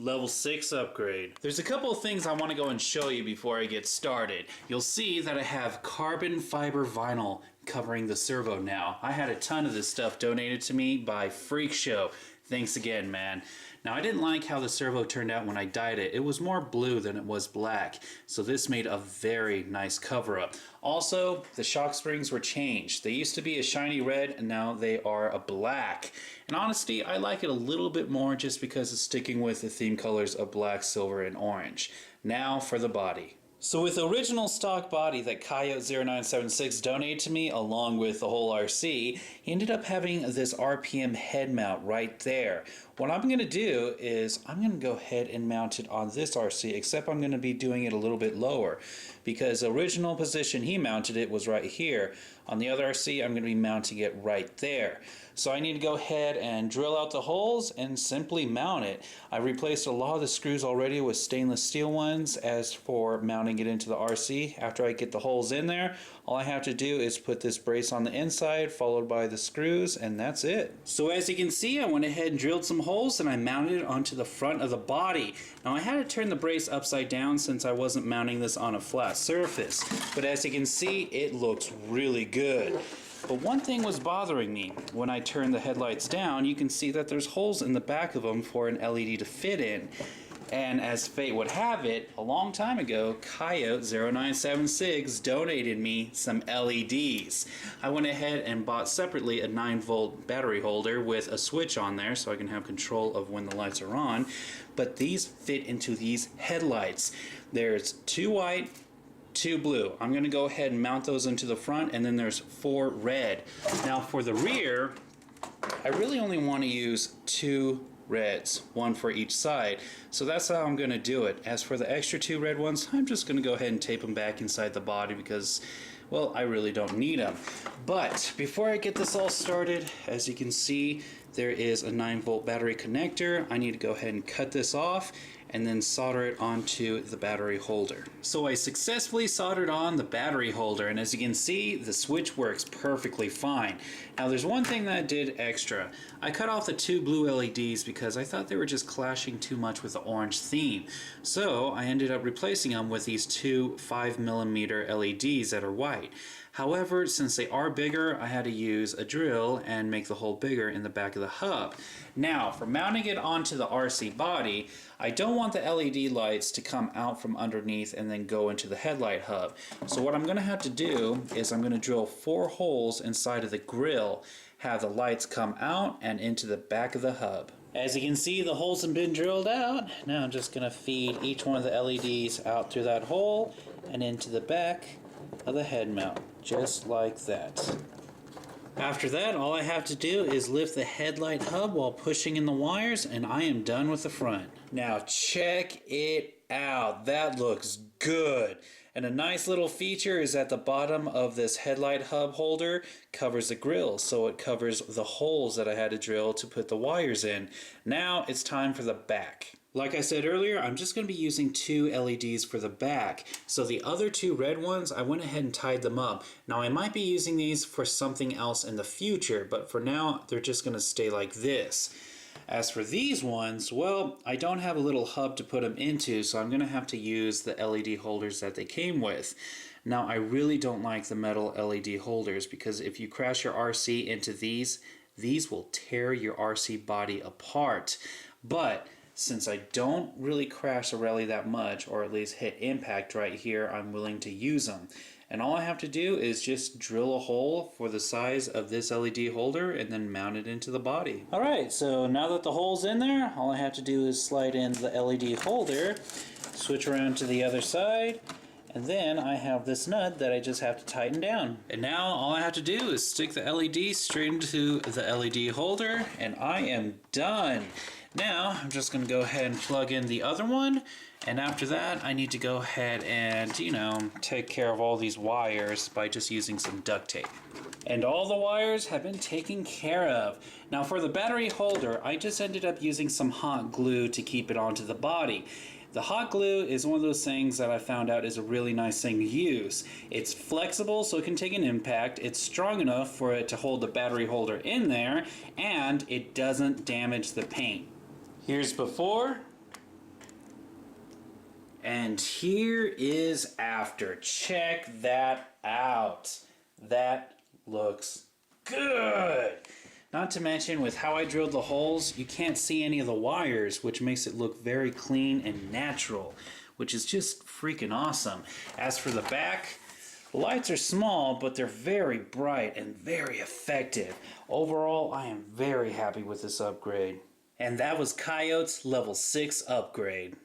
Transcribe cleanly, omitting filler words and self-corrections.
Level 6 upgrade. There's a couple of things I want to go and show you before I get started. You'll see that I have carbon fiber vinyl covering the servo now. I had a ton of this stuff donated to me by FreakShow. Thanks again, man. Now, I didn't like how the servo turned out when I dyed it. It was more blue than it was black, so this made a very nice cover-up. Also, the shock springs were changed. They used to be a shiny red, and now they are a black. And honestly, I like it a little bit more just because it's sticking with the theme colors of black, silver, and orange. Now for the body. So with the original stock body that Kojot 0976 donated to me along with the whole RC, he ended up having this RPM head mount right there. What I'm going to do is I'm going to go ahead and mount it on this RC, except I'm going to be doing it a little bit lower because the original position he mounted it was right here. On the other RC, I'm going to be mounting it right there. So I need to go ahead and drill out the holes and simply mount it. I replaced a lot of the screws already with stainless steel ones. As for mounting it into the RC, after I get the holes in there, all I have to do is put this brace on the inside followed by the screws, and that's it. So as you can see, I went ahead and drilled some holes and I mounted it onto the front of the body. Now I had to turn the brace upside down since I wasn't mounting this on a flat surface, but as you can see, it looks really good. But one thing was bothering me. When I turned the headlights down, you can see that there's holes in the back of them for an LED to fit in. And as fate would have it, a long time ago, Kojot 0976 donated me some LEDs. I went ahead and bought separately a 9-volt battery holder with a switch on there so I can have control of when the lights are on. But these fit into these headlights. There's 2 white, 2 blue. I'm going to go ahead and mount those into the front, and then there's 4 red. Now for the rear, I really only want to use 2 reds, 1 for each side. So that's how I'm going to do it. As for the extra 2 red ones, I'm just going to go ahead and tape them back inside the body because, well, I really don't need them. But before I get this all started, as you can see, there is a 9-volt battery connector. I need to go ahead and cut this off and then solder it onto the battery holder. So I successfully soldered on the battery holder, and as you can see, the switch works perfectly fine. Now there's one thing that I did extra. I cut off the 2 blue LEDs because I thought they were just clashing too much with the orange theme. So I ended up replacing them with these 2 5mm LEDs that are white. However, since they are bigger, I had to use a drill and make the hole bigger in the back of the hub. Now, for mounting it onto the RC body, I don't want the LED lights to come out from underneath and then go into the headlight hub. So what I'm going to have to do is I'm going to drill 4 holes inside of the grill, have the lights come out and into the back of the hub. As you can see, the holes have been drilled out. Now I'm just going to feed each one of the LEDs out through that hole and into the back of the head mount, just like that. After that, all I have to do is lift the headlight hub while pushing in the wires, and I am done with the front. Now check it out. That looks good. And a nice little feature is at the bottom of this headlight hub holder covers the grill, so it covers the holes that I had to drill to put the wires in. Now it's time for the back. Like I said earlier, I'm just going to be using 2 LEDs for the back. So the other 2 red ones, I went ahead and tied them up. Now I might be using these for something else in the future, but for now they're just going to stay like this. As for these ones, well, I don't have a little hub to put them into, so I'm going to have to use the LED holders that they came with. Now I really don't like the metal LED holders because if you crash your RC into these will tear your RC body apart. But since I don't really crash the rally that much, or at least hit impact right here, I'm willing to use them. And all I have to do is just drill a hole for the size of this LED holder and then mount it into the body. Alright, so now that the hole's in there, all I have to do is slide in the LED holder, switch around to the other side, and then I have this nut that I just have to tighten down. And now all I have to do is stick the LED straight into the LED holder, and I am done. Now I'm just going to go ahead and plug in the other one, and after that I need to go ahead and, you know, take care of all these wires by just using some duct tape. And all the wires have been taken care of. Now for the battery holder, I just ended up using some hot glue to keep it onto the body. The hot glue is one of those things that I found out is a really nice thing to use. It's flexible so it can take an impact, it's strong enough for it to hold the battery holder in there, and it doesn't damage the paint. Here's before, And here is after. Check that out. That looks good. Not to mention, with how I drilled the holes, you can't see any of the wires, which makes it look very clean and natural, which is just freaking awesome. As for the back, the lights are small, but they're very bright and very effective. Overall, I am very happy with this upgrade. And that was Kojot's level 6 upgrade.